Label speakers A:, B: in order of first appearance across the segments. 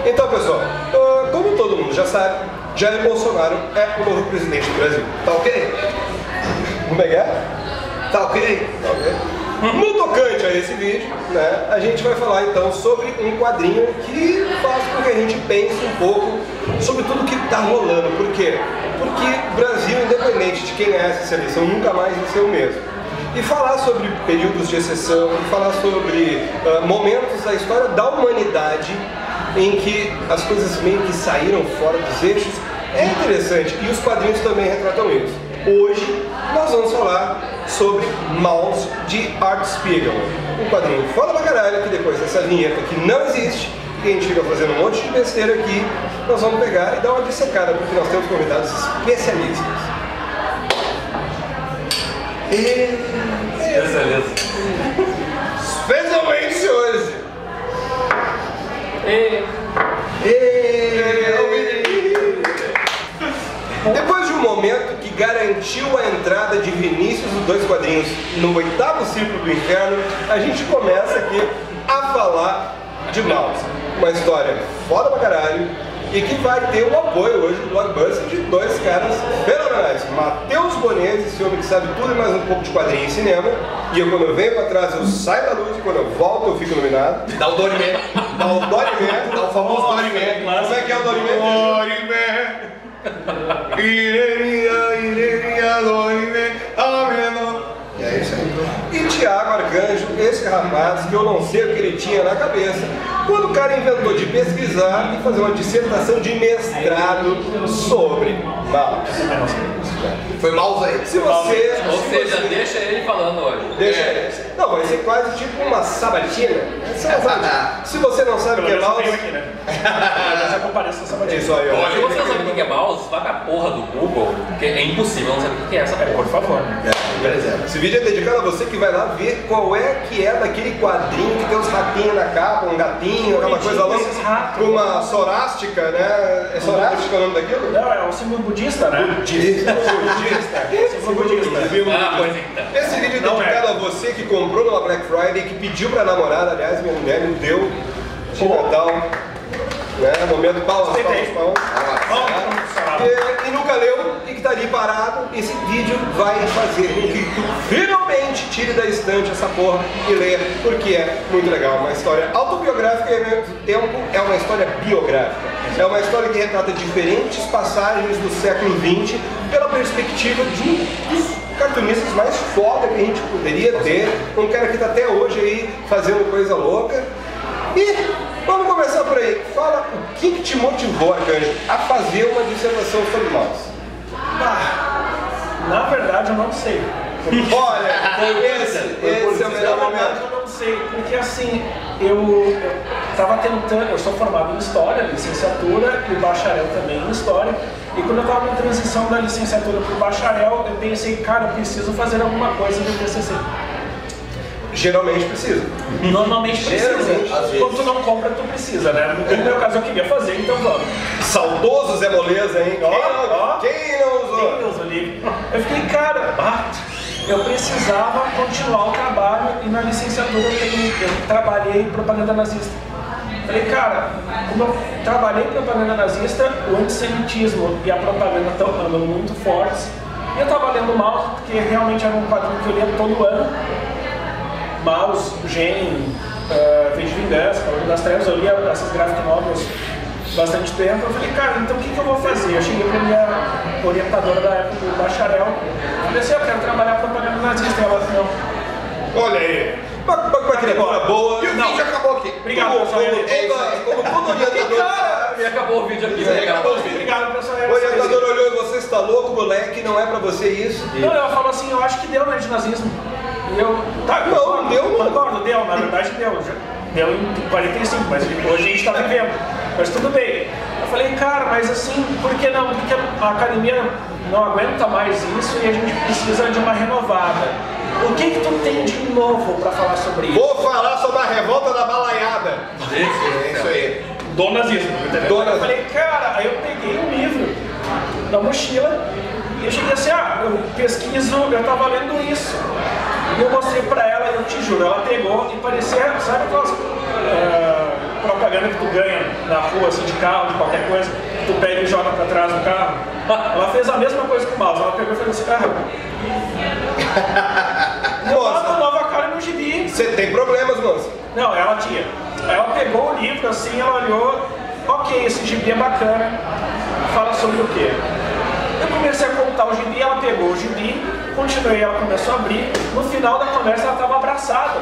A: Então, pessoal, como todo mundo já sabe, Jair Bolsonaro é o novo presidente do Brasil. Tá ok? Como é que é? Tá ok? Tá ok. No tocante a esse vídeo, né, a gente vai falar então sobre um quadrinho que faz com que a gente pense um pouco sobre tudo que está rolando. Por quê? Porque o Brasil, independente de quem é essa eleição, nunca mais vai ser o mesmo. E falar sobre períodos de exceção, e falar sobre momentos da história da humanidade em que as coisas meio que saíram fora dos eixos é interessante, e os quadrinhos também retratam isso. Hoje nós vamos falar sobre Maus, de Art Spiegelman, um quadrinho foda pra caralho, que depois dessa vinheta que não existe, que a gente fica fazendo um monte de besteira aqui, nós vamos pegar e dar uma dissecada, porque nós temos convidados especialistas. Especialmente hoje. Depois de um momento que garantiu a entrada de Vinícius dos Dois Quadrinhos no 8º Círculo do Inferno, a gente começa aqui a falar de Maus, uma história foda pra caralho e que vai ter o apoio hoje do Blockbuster de dois caras fenomenais. Matheus Bonese, esse homem que sabe tudo e mais um pouco de quadrinho e cinema, e eu, quando eu venho pra trás, eu saio da luz, e quando eu volto eu fico iluminado. Dá o Dorimé, dá o famoso Dorimé. Como é que é o Dorimé? Dorimé. E é isso aí. E Tiago Arcanjo, esse rapaz que eu não sei o que ele tinha na cabeça quando o cara inventou de pesquisar e fazer uma dissertação de mestrado sobre Maus. Foi Maus aí.
B: Deixa ele falando hoje.
A: Deixa ele. Não, vai ser quase tipo uma sabatina. Se você não sabe o que é Maus...
C: Já compareço a sabatina.
A: Isso aí, ó.
B: Se você não sabe o que é Maus, vai pra porra do Google, porque é impossível não saber o que é essa porra.
C: Por favor.
A: Esse vídeo é dedicado a você que vai lá ver qual é que é daquele quadrinho que tem uns ratinhos na capa, um gatinho, aquela coisa louca, com uma sorástica, né? É sorástica o nome daquilo?
C: Não, é um símbolo budista, né?
A: Budista.
C: Símbolo budista.
A: Esse vídeo é dedicado a você que comprou numa Black Friday, que pediu pra namorada, aliás, minha mulher me deu de Natal, né? Momento palmas. E nunca leu e que está ali parado, esse vídeo vai fazer com que tu finalmente tire da estante essa porra e leia, porque é muito legal. Uma história autobiográfica e ao mesmo tempo é uma história biográfica. É uma história que retrata diferentes passagens do século XX pela perspectiva de um dos cartunistas mais foda que a gente poderia ter, um cara que está até hoje aí fazendo coisa louca. E vamos começar por aí. Fala o que te motivou, Arcanjo, a fazer uma dissertação sobre Maus?
C: Na verdade, eu não sei.
A: Olha, esse é o melhor momento.
C: Eu não sei, porque assim, eu estava tentando, eu sou formado em História, licenciatura e bacharel também em História, e quando eu estava na transição da licenciatura para o bacharel, eu pensei, cara, eu preciso fazer alguma coisa no TCC.
A: Geralmente precisa.
C: Normalmente precisa. Quando tu não compra, tu precisa, né? No meu caso, eu queria fazer, então vamos.
A: Saudoso Zé Moleza, hein? Quem não usou?
C: Quem usa o livro? Eu fiquei, cara, eu precisava continuar o trabalho e na licenciatura eu trabalhei propaganda nazista. Falei, cara, como eu trabalhei propaganda nazista, o antissemitismo e a propaganda estão andando muito fortes. E eu estava lendo Maus, porque realmente era um quadrinho que eu lia todo ano. Maus, Gen, V de Vingança, Cavaleiro das Trevas, eu lia essas graphic novels bastante tempo. Eu falei, cara, então o que eu vou fazer? Eu cheguei para minha orientadora da época do bacharel, falei assim, eu quero trabalhar propaganda nazista. E ela falou, não.
A: Olha aí, uma criatura boa. E o vídeo acabou aqui.
C: Obrigado, pessoal.
A: Como todo orientador...
B: E acabou o vídeo aqui.
C: Obrigado, pessoal.
A: O orientador olhou e você está louco, moleque, não é pra você isso.
C: Não, ela falou assim, eu acho que deu, né, de nazismo. E eu, tá,
A: não, deu, mano.
C: Concordo, deu, na verdade deu. Deu em 45, mas hoje a gente tá vivendo. Mas tudo bem. Eu falei, cara, mas assim, por que não? Porque a academia não aguenta mais isso e a gente precisa de uma renovada. O que tu tem de novo pra falar sobre isso?
A: Vou falar sobre a revolta da balaiada.
C: Isso aí. Do nazismo, entendeu? Eu falei, cara, aí eu peguei um livro na mochila e eu cheguei assim, eu pesquiso, eu tava lendo isso. E eu mostrei pra ela, eu te juro, ela pegou e parecia, sabe aquelas propaganda que tu ganha na rua, assim, de carro, de qualquer coisa, tu pega e joga pra trás do carro. Ela fez a mesma coisa com o mouse, ela pegou e fez assim, nova cara no gibi.
A: Você tem problemas, moça?
C: Não, ela tinha. Ela pegou o livro assim, ela olhou, ok, esse gibi é bacana, fala sobre o quê? Eu comecei a contar o gibi, ela pegou o gibi, continuei, ela começou a abrir, no final da conversa ela estava abraçada.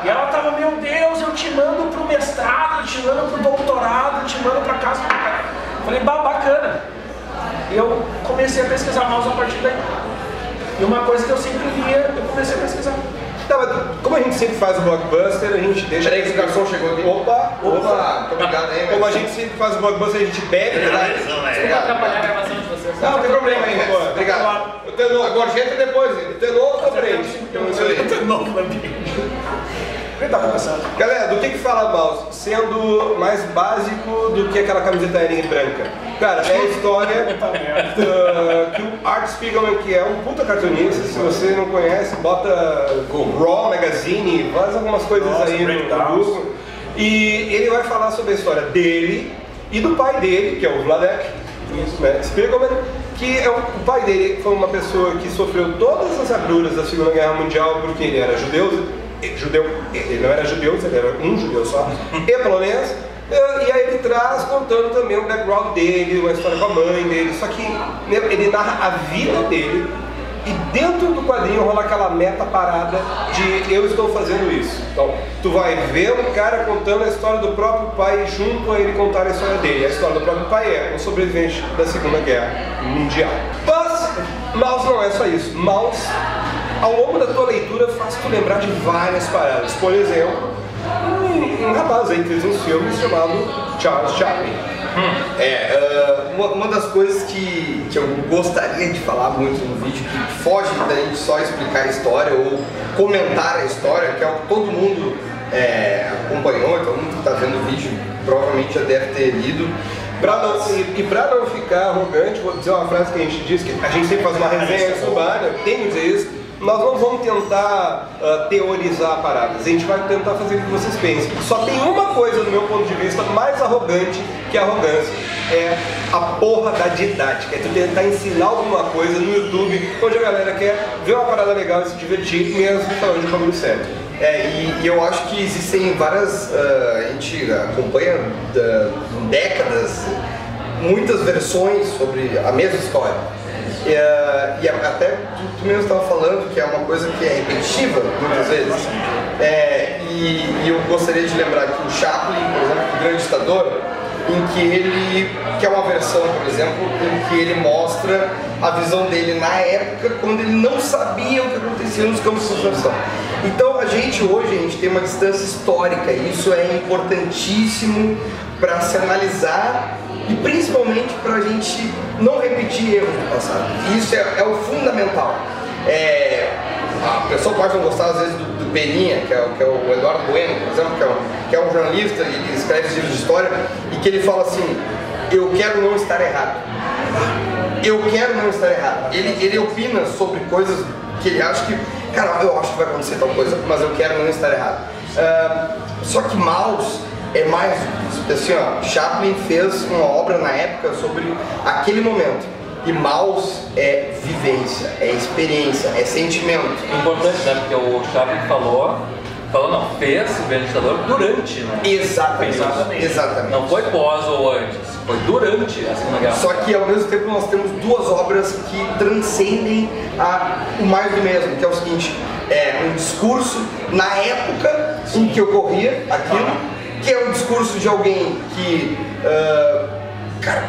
C: E ela estava, meu Deus, eu te mando pro mestrado, te mando pro doutorado, te mando pra casa. Falei, bacana. Eu comecei a pesquisar mouse a partir daí. E uma coisa que eu sempre lia, eu comecei a pesquisar.
A: Tá, mas como a gente sempre faz o blockbuster, a gente deixa...
D: Peraí que o garçom chegou aqui.
A: Opa,
D: Muito obrigado aí.
A: Como a gente sempre faz o blockbuster, a gente bebe, né?
B: Desculpa atrapalhar a gravação de vocês.
D: Não tem problema aí,
A: Boa,
D: Messi. Obrigado.
A: O tenor,
D: A gorjeta depois, hein?
A: o tenor tá frente.
C: Novo no ambiente. Ele tá conversando.
A: Galera, do que fala mouse? Sendo mais básico do que aquela camiseta aérea branca. Cara, é a história que o Art Spiegelman, que é um puta cartunista, se você não conhece, bota Raw Magazine, faz algumas coisas aí no Google. E ele vai falar sobre a história dele e do pai dele, que é o Vladek Spiegelman, que é o pai dele foi uma pessoa que sofreu todas as agruras da Segunda Guerra Mundial porque ele era judeu, ele não era judeu, ele era um judeu só, e polonês. E aí ele traz contando também o background dele, uma história com a mãe dele, só que ele narra a vida dele e dentro do quadrinho rola aquela meta parada de eu estou fazendo isso. Então, tu vai ver um cara contando a história do próprio pai junto a ele contar a história dele. A história do próprio pai é um sobrevivente da Segunda Guerra Mundial. Mas, Mouse não é só isso. Mouse, ao longo da tua leitura, faz tu lembrar de várias paradas. Por exemplo, um rapaz aí que fez uns filmes chamado Charles Chaplin.
D: Uma das coisas que eu gostaria de falar muito no vídeo, que foge da gente só explicar a história ou comentar a história, que é o que todo mundo acompanhou, todo mundo que está vendo o vídeo provavelmente já deve ter lido.
A: Pra não ficar arrogante, vou dizer uma frase que a gente diz, que a gente sempre faz uma resenha antes do bar, eu tenho que dizer isso. Nós não vamos tentar teorizar paradas, a gente vai tentar fazer o que vocês pensem. Só tem uma coisa, do meu ponto de vista, mais arrogante que a arrogância: é a porra da didática. É tu tentar ensinar alguma coisa no YouTube, onde a galera quer ver uma parada legal e se divertir, mesmo falando de um bagulho sério.
D: E eu acho que existem várias, a gente acompanha décadas, muitas versões sobre a mesma história. E até tu mesmo estava falando que é uma coisa que é repetitiva muitas vezes. E eu gostaria de lembrar que o Chaplin, por exemplo, o Grande Ditador, que é uma versão, por exemplo, em que ele mostra a visão dele na época, quando ele não sabia o que acontecia nos campos de concentração. Então a gente hoje tem uma distância histórica, e isso é importantíssimo para se analisar e principalmente para a gente não repetir erros do passado. Isso é o fundamental. A pessoa pode não gostar às vezes do Peninha, que é o Eduardo Bueno, por exemplo, que é um jornalista e que escreve livros de história, e que ele fala assim: eu quero não estar errado. Eu quero não estar errado. Ele opina sobre coisas que ele acha que, cara, eu acho que vai acontecer tal coisa, mas eu quero não estar errado. Só que Mouse é mais do que isso. Assim, ó, Chaplin fez uma obra na época sobre aquele momento. E Mouse é vivência, é experiência, é sentimento.
B: Importante, né? Porque o Chaplin fez o Grande Ditador durante, né?
D: Exatamente.
B: Não foi pós ou antes, foi durante a Segunda Guerra.
D: Só que ao mesmo tempo nós temos duas obras que transcendem o mais do mesmo, que é o seguinte: um discurso na época em que ocorria aquilo, que é um discurso de alguém que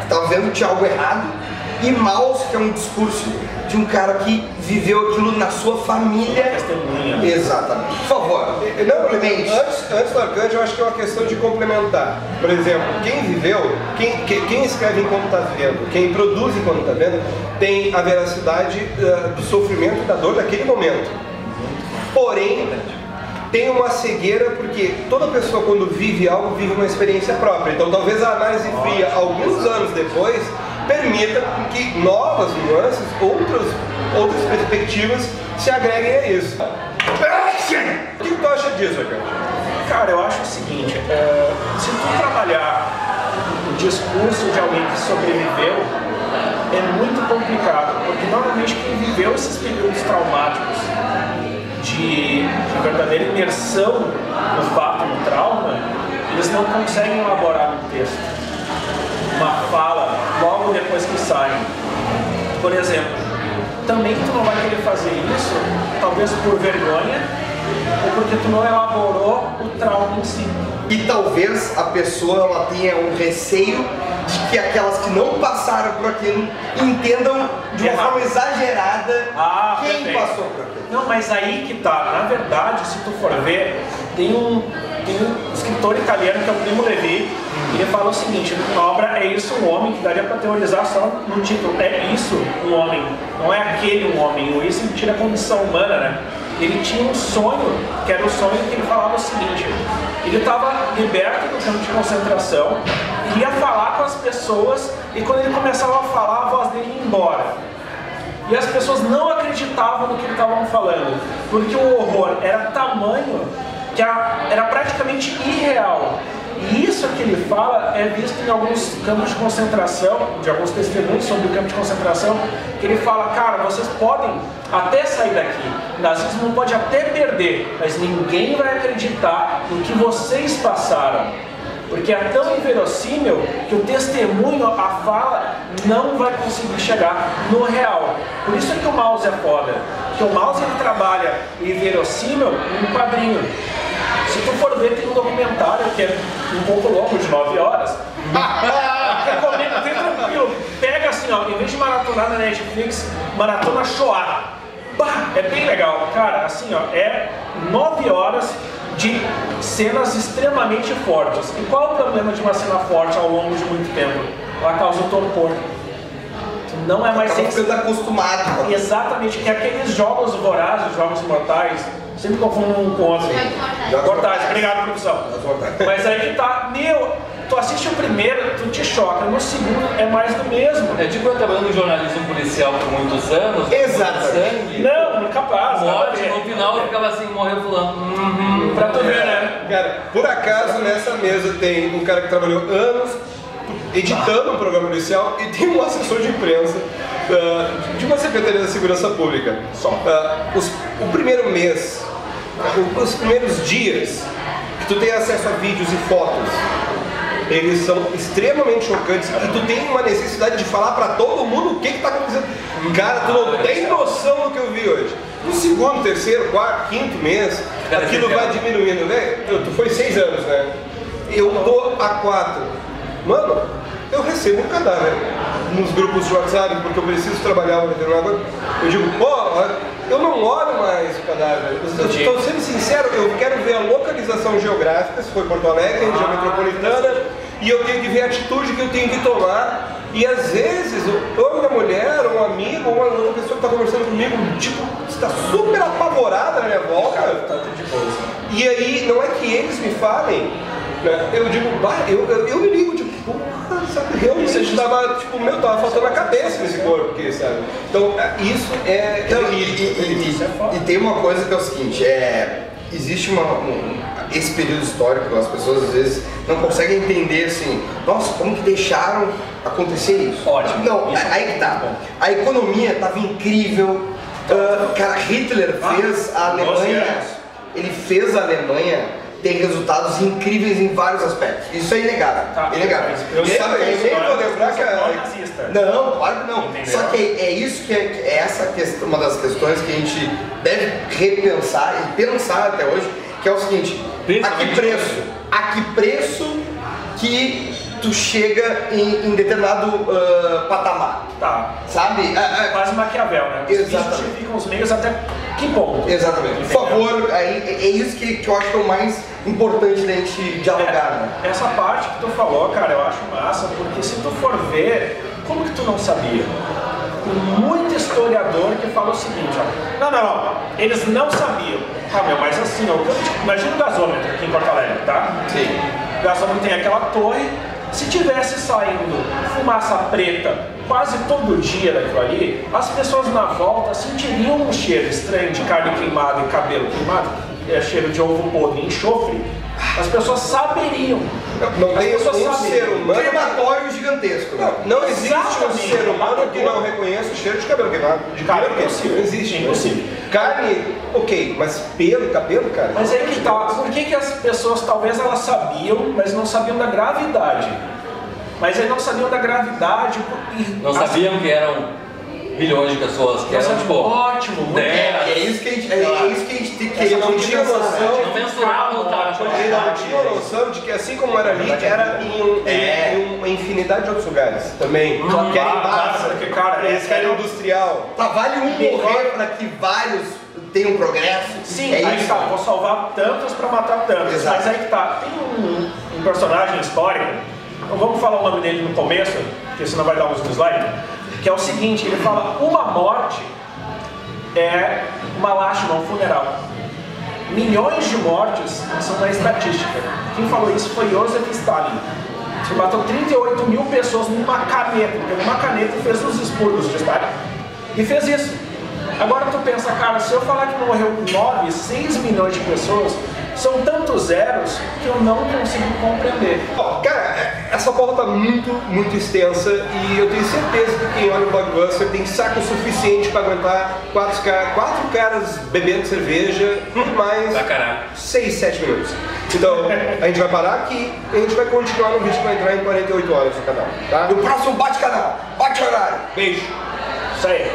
D: estava vendo que tinha algo errado. E Mouse, que é um discurso de um cara que viveu aquilo na sua família.
C: Testemunha.
D: Exatamente. Por favor, não complemente.
A: Antes do arcade, eu acho que é uma questão de complementar. Por exemplo, quem viveu, quem escreve enquanto está vivendo, quem produz enquanto está vendo, tem a veracidade do sofrimento e da dor daquele momento. Porém, tem uma cegueira, porque toda pessoa, quando vive algo, vive uma experiência própria. Então talvez a análise fria, alguns anos depois, permita que novas nuances, outras perspectivas se agreguem a isso. O que tu acha disso, Ricardo?
C: Cara, eu acho o seguinte, se tu trabalhar o discurso de alguém que sobreviveu, é muito complicado, porque normalmente quem viveu esses períodos traumáticos de verdadeira imersão no fato, no trauma, eles não conseguem elaborar um texto, uma fala, logo depois que saem. Por exemplo, também tu não vai querer fazer isso, talvez por vergonha, ou porque tu não elaborou o trauma em si.
D: E talvez a pessoa ela tenha um receio de que aquelas que não passaram por aquilo entendam de uma forma exagerada quem
C: perfeito.
D: passou por aquilo.
C: Não, mas aí que tá. Na verdade, se tu for ver, tem um escritor italiano que é o Primo Levi, ele fala o seguinte, na obra É Isso um Homem, que daria para teorizar só no título, é isso um homem, não é aquele um homem, o isso tira a condição humana, né? Ele tinha um sonho, que era o sonho que ele falava o seguinte, ele estava liberto do campo de concentração, ia falar com as pessoas e quando ele começava a falar, a voz dele ia embora. E as pessoas não acreditavam no que ele estava falando, porque o horror era tamanho que era praticamente irreal. E isso que ele fala é visto em alguns campos de concentração, de alguns testemunhos sobre o campo de concentração, que ele fala, cara, vocês podem até sair daqui, o nazismo não pode até perder, mas ninguém vai acreditar no que vocês passaram. Porque é tão inverossímil que o testemunho, a fala, não vai conseguir chegar no real. Por isso é que o Maus é foda. Porque o Maus ele trabalha inverossímil num quadrinho. Se tu for ver, tem um documentário que é um pouco longo, de 9 horas. Recomendo, bem tranquilo. Pega assim, ó, em vez de maratonar na Netflix, maratona Shoah. Bah, é bem legal. Cara, assim, ó, é 9 horas de cenas extremamente fortes. E qual é o problema de uma cena forte ao longo de muito tempo? Ela causa o torpor. Não é mais
D: sendo acostumado.
C: Exatamente, que aqueles jogos vorazes, jogos mortais, sempre confundem um com o outro. Mortais, obrigado, produção. Mas aí que tá, tu assiste o primeiro, tu te choca, no segundo é mais do mesmo.
B: É tipo eu trabalhando em jornalismo policial por muitos anos.
D: Exato.
B: Sangue.
C: Não, capaz.
B: Morte, no final eu ficava assim, morreu fulano.
C: Pra tu ver, né?
A: Cara, por acaso nessa mesa tem um cara que trabalhou anos editando um programa policial e tem um assessor de imprensa de uma Secretaria da Segurança Pública. O primeiro mês, os primeiros dias que tu tem acesso a vídeos e fotos, eles são extremamente chocantes e tu tem uma necessidade de falar pra todo mundo o que tá acontecendo. Cara, tu não tem noção do que eu vi hoje. No segundo, terceiro, quarto, quinto mês, aquilo vai diminuindo, né? Tu foi 6 anos, né? Eu tô há 4. Mano, eu recebo um cadáver nos grupos de WhatsApp porque eu preciso trabalhar uma determinada coisa. Eu digo, pô, eu não olho mais o cadáver. Estou sendo sincero, eu quero ver a localização geográfica, se foi Porto Alegre, região metropolitana, e eu tenho que ver a atitude que eu tenho que tomar. E às vezes, ou minha mulher, ou um amigo, ou uma pessoa que está conversando comigo, tipo, está super apavorada na minha volta. E aí, não é que eles me falem, né? Eu digo, eu me ligo, tipo, porra, sabe, realmente estava, tipo, tava faltando a cabeça nesse corpo aqui, sabe? Então, isso é...
D: E tem uma coisa que é o seguinte, existe esse período histórico, as pessoas às vezes não conseguem entender assim, nossa, como que deixaram acontecer isso?
C: Ótimo.
D: Não, aí que tá. A economia estava incrível, cara, Hitler fez a Alemanha, ele fez a Alemanha ter resultados incríveis em vários aspectos. Isso é inegável. Inegável.
A: Eu nem vou lembrar que
D: Não, claro que não.
C: Entendeu?
D: Só que é isso que é essa questão, uma das questões que a gente deve repensar e pensar até hoje, que é o seguinte, a que preço que tu chega em determinado patamar.
C: Tá.
D: Sabe?
C: Quase Maquiavel, né?
D: Exatamente.
C: Justificam os meios até que ponto?
D: Exatamente. Por favor, é isso que eu acho que é o mais importante da gente dialogar, né?
C: Essa parte que tu falou, cara, eu acho massa, porque se tu for ver, como que tu não sabia? Tem muito historiador que fala o seguinte, ó, não, eles não sabiam. Ah, meu, mas assim, ó, imagina o gasômetro aqui em Porto Alegre, tá?
D: Sim.
C: O gasômetro tem aquela torre, se tivesse saindo fumaça preta quase todo dia daquilo ali, as pessoas na volta sentiriam um cheiro estranho de carne queimada e cabelo queimado, cheiro de ovo podre, enxofre, As pessoas saberiam.
A: Não tem
C: As pessoas
A: um
C: sabem.
A: ser humano.
D: Crematório gigantesco.
A: Não existe um
C: Exatamente.
A: ser humano que não reconheça o cheiro de cabelo queimado. De
C: Cara,
A: cabelo queimado.
C: impossível.
A: Não existe.
C: Impossível.
A: Carne, ok, mas pelo, cabelo, cara.
C: Mas aí que tá, por que as pessoas talvez elas sabiam, mas não sabiam da gravidade? Mas aí não sabiam da gravidade e
B: Não sabiam que eram milhões de pessoas, que eram tipo.
C: ótimo, muito
D: É isso que a gente, tem que
A: Ele não tinha noção.
B: Não mensuravam o tacho.
A: Ele não tinha noção de que assim como era ali, era em uma infinidade de outros lugares também. Que era em massa,
C: porque, cara,
A: eles querem industrial.
D: Tá, vale um morrer para que vários tenham progresso?
C: Sim,
D: é
C: aí
D: isso.
C: tá, vou salvar tantos pra matar tantos.
D: Exato.
C: Mas aí que tá, tem um personagem histórico, não vamos falar o nome dele no começo, porque senão vai dar uns dislike, que é o seguinte, ele fala, uma morte é uma lástima, um funeral. Milhões de mortes são na estatística. Quem falou isso foi Joseph Stalin. Ele matou 38 mil pessoas numa caneta. Ele pegou uma caneta e fez os expurgos de Stalin. E fez isso. Agora tu pensa, cara, se eu falar que morreu 9, 6 milhões de pessoas, são tantos zeros que eu não consigo compreender.
A: Ó, cara, essa pauta tá muito extensa e eu tenho certeza que quem olha o Blockbuster tem saco suficiente para aguentar 4 caras bebendo cerveja por mais
B: Pra caralho.
A: 6, 7 minutos. Então, a gente vai parar aqui e a gente vai continuar no vídeo que vai entrar em 48 horas no canal, tá?
D: No próximo bate-canal, bate-horário.
A: Beijo!
C: Isso aí.